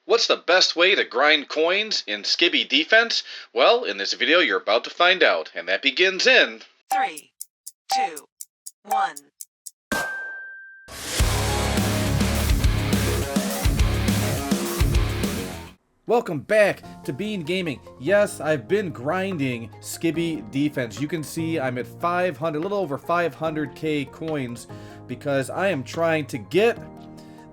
What's the best way to grind coins in Skibby defense? Well, in this video you're about to find out, and that begins in 3, 2, 1. Welcome back to Bean Gaming. Yes, I've been grinding Skibby defense. You can see I'm at 500, a little over 500k coins because I am trying to get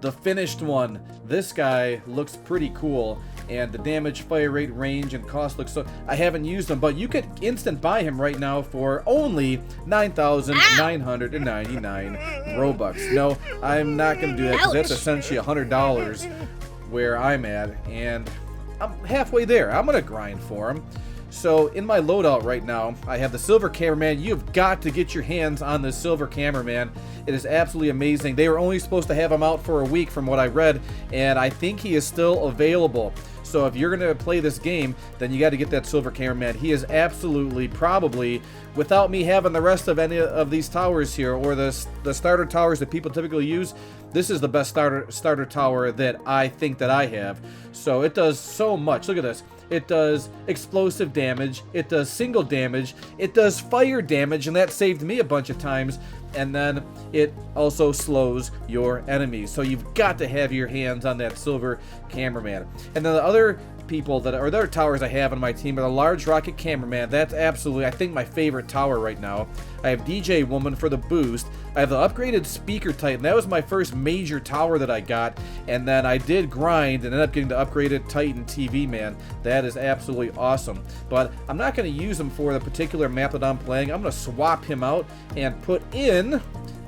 the finished one. This guy looks pretty cool, and the damage, fire rate, range, and cost looks so... I haven't used them, but you could instant buy him right now for only 9,999 Robux. No, I'm not going to do that because that's essentially $100 where I'm at, and I'm halfway there. I'm going to grind for him. So in my loadout right now, I have the Silver Cameraman. You've got to get your hands on this Silver Cameraman. It is absolutely amazing. They were only supposed to have him out for a week from what I read, and I think he is still available. So if you're going to play this game, then you got to get that Silver Cameraman. He is absolutely, probably, without me having the rest of any of these towers here, or the starter towers that people typically use, this is the best starter tower that I think that I have. So it does so much. Look at this. It does explosive damage, it does single damage, it does fire damage, and that saved me a bunch of times, and then it also slows your enemies. So you've got to have your hands on that Silver Cameraman. And then the other people that are, other towers I have on my team are the Large Rocket Cameraman. That's absolutely, I think, my favorite tower right now. I have DJ Woman for the boost. I have the upgraded Speaker Titan. That was my first major tower that I got, and then I did grind and ended up getting the upgraded Titan TV Man. That is absolutely awesome. But I'm not going to use him for the particular map that I'm playing. I'm going to swap him out and put in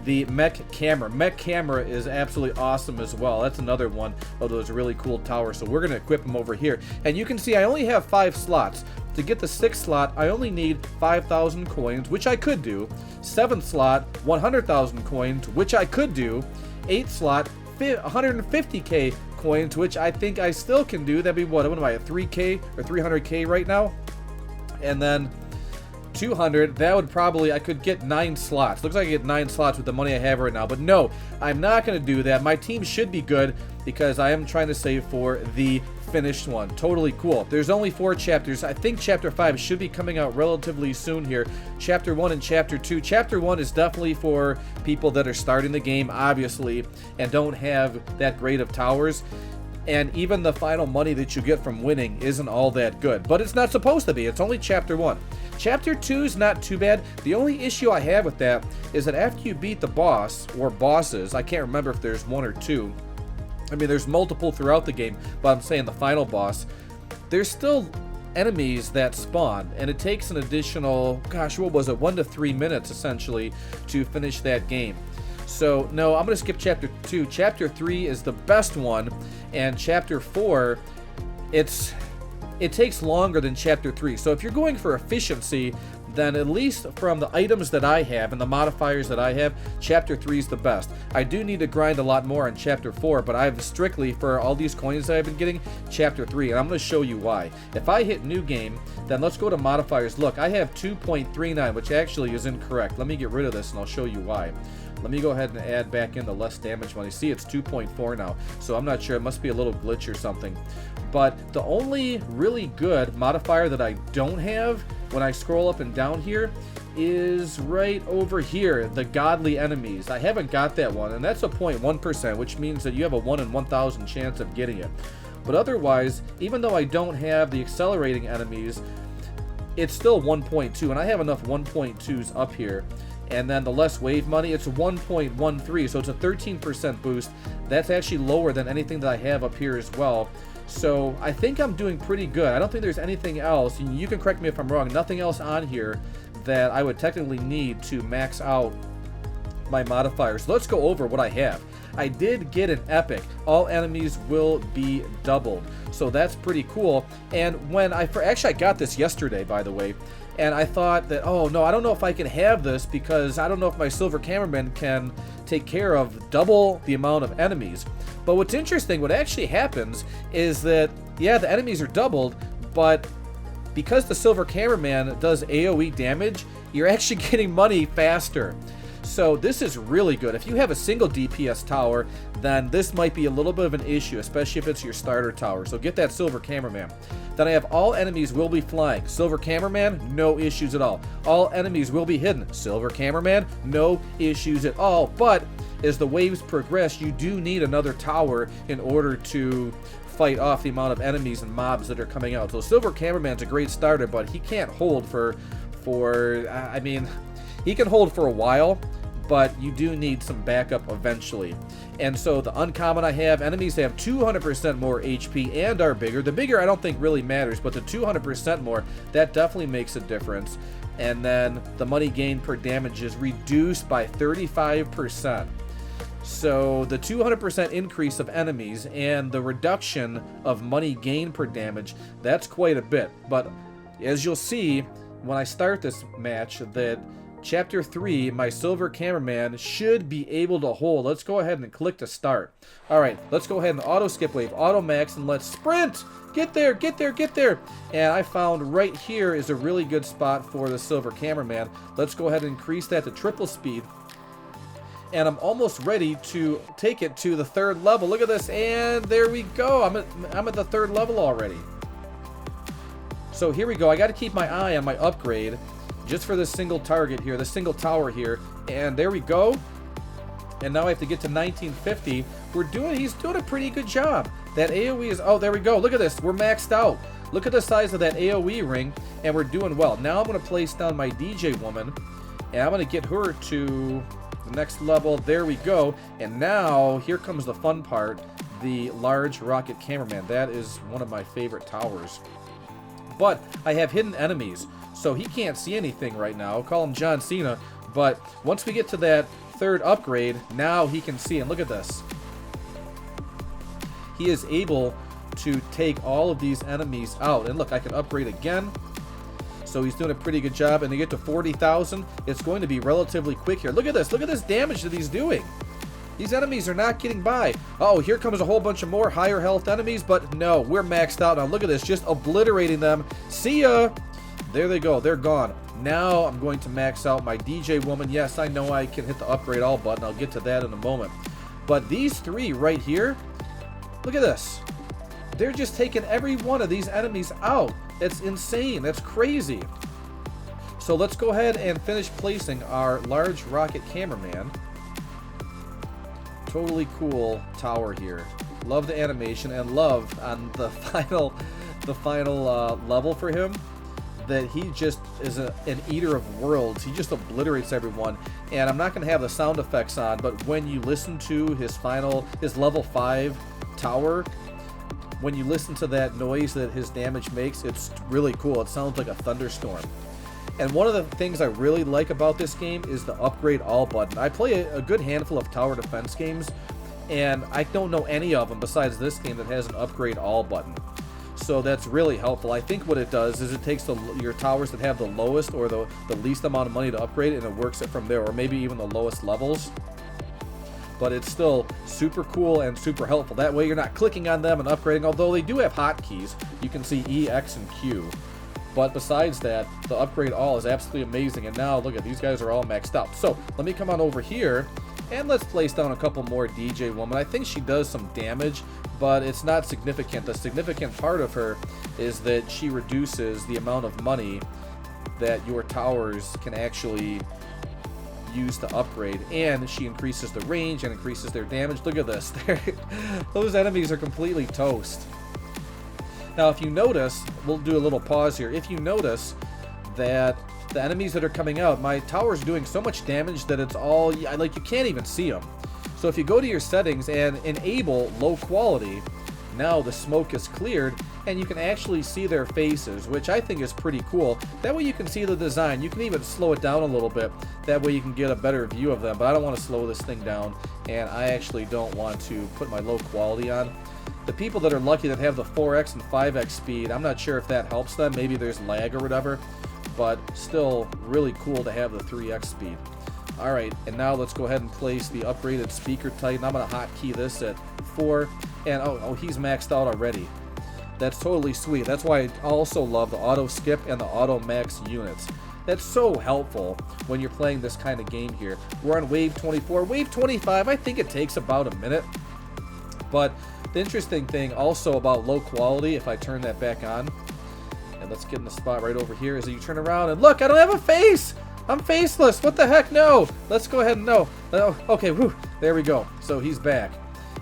the Mech Camera. Mech Camera is absolutely awesome as well. That's another one of those really cool towers. So we're going to equip him over here. And you can see I only have 5 slots. To get the 6th slot, I only need 5,000 coins, which I could do. 7th slot, 100,000 coins, which I could do. 8th slot, 150k coins, which I think I still can do. That'd be what am I at, 3k or 300k right now? And then 200, that would probably, I could get 9 slots. Looks like I get 9 slots with the money I have right now, but no, I'm not going to do that. My team should be good because I am trying to save for the finished one. Totally cool. There's only 4 chapters. I think chapter 5 should be coming out relatively soon here. Chapter 1 and chapter 2. Chapter 1 is definitely for people that are starting the game, obviously, and don't have that great of towers. And even the final money that you get from winning isn't all that good. But it's not supposed to be. It's only chapter 1. Chapter 2 is not too bad. The only issue I have with that is that after you beat the boss, or bosses, I can't remember if there's 1 or 2. I mean, there's multiple throughout the game, but I'm saying the final boss, there's still enemies that spawn, and it takes an additional, gosh, what was it, 1 to 3 minutes, essentially, to finish that game. So, no, I'm going to skip Chapter 2. Chapter 3 is the best one, and Chapter 4, it takes longer than Chapter 3. So if you're going for efficiency, then at least from the items that I have and the modifiers that I have, Chapter 3 is the best. I do need to grind a lot more in Chapter 4, but I've strictly, for all these coins that I've been getting, Chapter 3, and I'm going to show you why. If I hit New Game, then let's go to Modifiers. Look, I have 2.39, which actually is incorrect. Let me get rid of this, and I'll show you why. Let me go ahead and add back in the less damage money. See, it's 2.4 now, so I'm not sure. It must be a little glitch or something. But the only really good modifier that I don't have when I scroll up and down here is right over here, the Godly Enemies. I haven't got that one, and that's a 0.1%, which means that you have a 1 in 1,000 chance of getting it. But otherwise, even though I don't have the Accelerating Enemies, it's still 1.2, and I have enough 1.2s up here. And then the less wave money, it's 1.13, so it's a 13% boost. That's actually lower than anything that I have up here as well. So I think I'm doing pretty good. I don't think there's anything else, you can correct me if I'm wrong, nothing else on here that I would technically need to max out my modifiers. Let's go over what I have. I did get an epic. All enemies will be doubled. So that's pretty cool. And when actually I got this yesterday, by the way, and I thought that, oh no, I don't know if I can have this because I don't know if my Silver Cameraman can take care of double the amount of enemies. But what's interesting, what actually happens is that, yeah, the enemies are doubled, but because the Silver Cameraman does AoE damage, you're actually getting money faster. So this is really good. If you have a single DPS tower, then this might be a little bit of an issue, especially if it's your starter tower. So get that Silver Cameraman. Then I have all enemies will be flying. Silver Cameraman, no issues at all. All enemies will be hidden. Silver Cameraman, no issues at all. But as the waves progress, you do need another tower in order to fight off the amount of enemies and mobs that are coming out. So Silver Cameraman's a great starter, but he can't hold I mean, he can hold for a while, but you do need some backup eventually. And so the uncommon I have, enemies have 200% more HP and are bigger. The bigger I don't think really matters, but the 200% more, that definitely makes a difference. And then the money gain per damage is reduced by 35%. So the 200% increase of enemies and the reduction of money gain per damage, that's quite a bit. But as you'll see when I start this match, that Chapter 3, my Silver Cameraman should be able to hold. Let's go ahead and click to start. Alright, let's go ahead and auto skip wave, auto max, and let's sprint! Get there, get there, get there! And I found right here is a really good spot for the Silver Cameraman. Let's go ahead and increase that to triple speed. And I'm almost ready to take it to the 3rd level. Look at this, and there we go. I'm at the 3rd level already. So here we go. I got to keep my eye on my upgrade just for this single target here, this single tower here. And there we go. And now I have to get to 1950. He's doing a pretty good job. That AoE is, oh, there we go. Look at this. We're maxed out. Look at the size of that AoE ring, and we're doing well. Now I'm going to place down my DJ woman, and I'm going to get her to the next level. There we go. And now here comes the fun part, the large rocket cameraman. That is one of my favorite towers. But I have hidden enemies, so he can't see anything right now. I'll call him John Cena. But once we get to that 3rd upgrade, now he can see. And look at this. He is able to take all of these enemies out. And look, I can upgrade again. So he's doing a pretty good job. And to get to 40,000, it's going to be relatively quick here. Look at this. Look at this damage that he's doing. These enemies are not getting by. Oh, here comes a whole bunch of more higher health enemies, but no, we're maxed out. Now look at this, just obliterating them. See ya! There they go, they're gone. Now I'm going to max out my DJ woman. Yes, I know I can hit the upgrade all button. I'll get to that in a moment. But these 3 right here, look at this. They're just taking every one of these enemies out. That's insane, that's crazy. So let's go ahead and finish placing our large rocket cameraman. Totally cool tower here. Love the animation, and love on the final level for him that he just is an eater of worlds. He just obliterates everyone. And I'm not going to have the sound effects on, but when you listen to his level 5 tower, when you listen to that noise that his damage makes, it's really cool. It sounds like a thunderstorm. And one of the things I really like about this game is the upgrade all button. I play a good handful of tower defense games, and I don't know any of them besides this game that has an upgrade all button. So that's really helpful. I think what it does is it takes your towers that have the lowest or the least amount of money to upgrade it, and it works it from there, or maybe even the lowest levels. But it's still super cool and super helpful. That way you're not clicking on them and upgrading, although they do have hotkeys. You can see E, X, and Q. But besides that, the upgrade all is absolutely amazing. And now, look at these guys are all maxed out. So, let me come on over here, and let's place down a couple more DJ woman. I think she does some damage, but it's not significant. The significant part of her is that she reduces the amount of money that your towers can actually use to upgrade. And she increases the range and increases their damage. Look at this. Those enemies are completely toast. Now, if you notice, we'll do a little pause here. If you notice that the enemies that are coming out, my tower's doing so much damage that it's all, like, you can't even see them. So if you go to your settings and enable low quality, now the smoke is cleared and you can actually see their faces, which I think is pretty cool. That way you can see the design. You can even slow it down a little bit. That way you can get a better view of them. But I don't want to slow this thing down, and I actually don't want to put my low quality on. The people that are lucky that have the 4x and 5x speed, I'm not sure if that helps them. Maybe there's lag or whatever, but still really cool to have the 3x speed. Alright, and now let's go ahead and place the upgraded speaker titan. I'm going to hotkey this at 4, and oh, he's maxed out already. That's totally sweet. That's why I also love the auto skip and the auto max units. That's so helpful when you're playing this kind of game here. We're on wave 24. Wave 25, I think it takes about a minute. But the interesting thing also about low quality, if I turn that back on, and let's get in the spot right over here, is that you turn around and look, I don't have a face! I'm faceless! What the heck? No! Let's go ahead and no. Okay, whew, there we go. So he's back.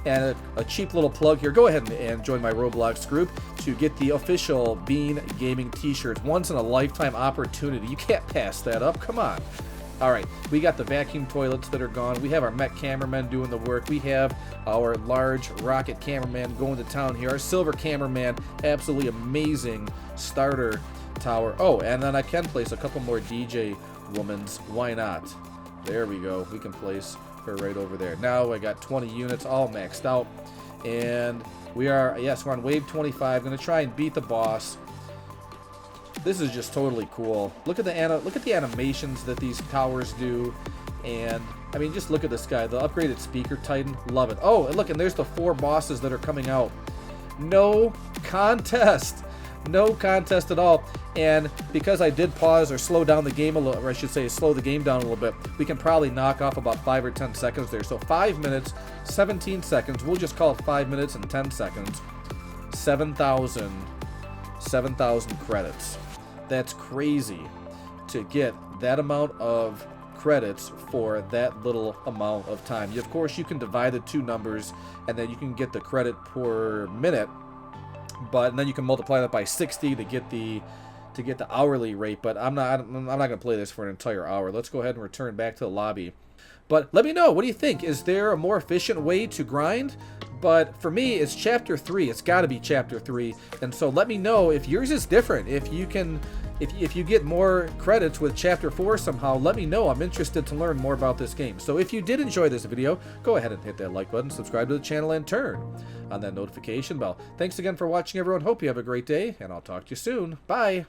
And a cheap little plug here. Go ahead and join my Roblox group to get the official Bean Gaming t-shirts. Once in a lifetime opportunity. You can't pass that up. Come on. Alright, we got the vacuum toilets that are gone. We have our Mech Cameraman doing the work. We have our large rocket cameraman going to town here. Our silver cameraman, absolutely amazing starter tower. Oh, and then I can place a couple more DJ womans. Why not? There we go. We can place her right over there. Now I got 20 units all maxed out. And we are, yes, we're on wave 25. Going to try and beat the boss. This is just totally cool. Look at the animations that these towers do, and I mean, just look at this guy, the upgraded speaker titan. Love it. Oh, and look, and there's the 4 bosses that are coming out. No contest. No contest at all. And because I did pause or slow down the game a little, or I should say slow the game down a little bit, we can probably knock off about 5 or 10 seconds there. So 5 minutes, 17 seconds. We'll just call it 5 minutes and 10 seconds. 7,000 credits. That's crazy to get that amount of credits for that little amount of time. Of course, you can divide the two numbers, and then you can get the credit per minute. And then you can multiply that by 60 to get the hourly rate. But I'm not gonna play this for an entire hour. Let's go ahead and return back to the lobby. But let me know, what do you think? Is there a more efficient way to grind? But for me, it's Chapter 3. It's got to be Chapter 3. And so let me know if yours is different. If you can, if you get more credits with Chapter 4 somehow, let me know. I'm interested to learn more about this game. So if you did enjoy this video, go ahead and hit that like button, subscribe to the channel, and turn on that notification bell. Thanks again for watching, everyone. Hope you have a great day, and I'll talk to you soon. Bye.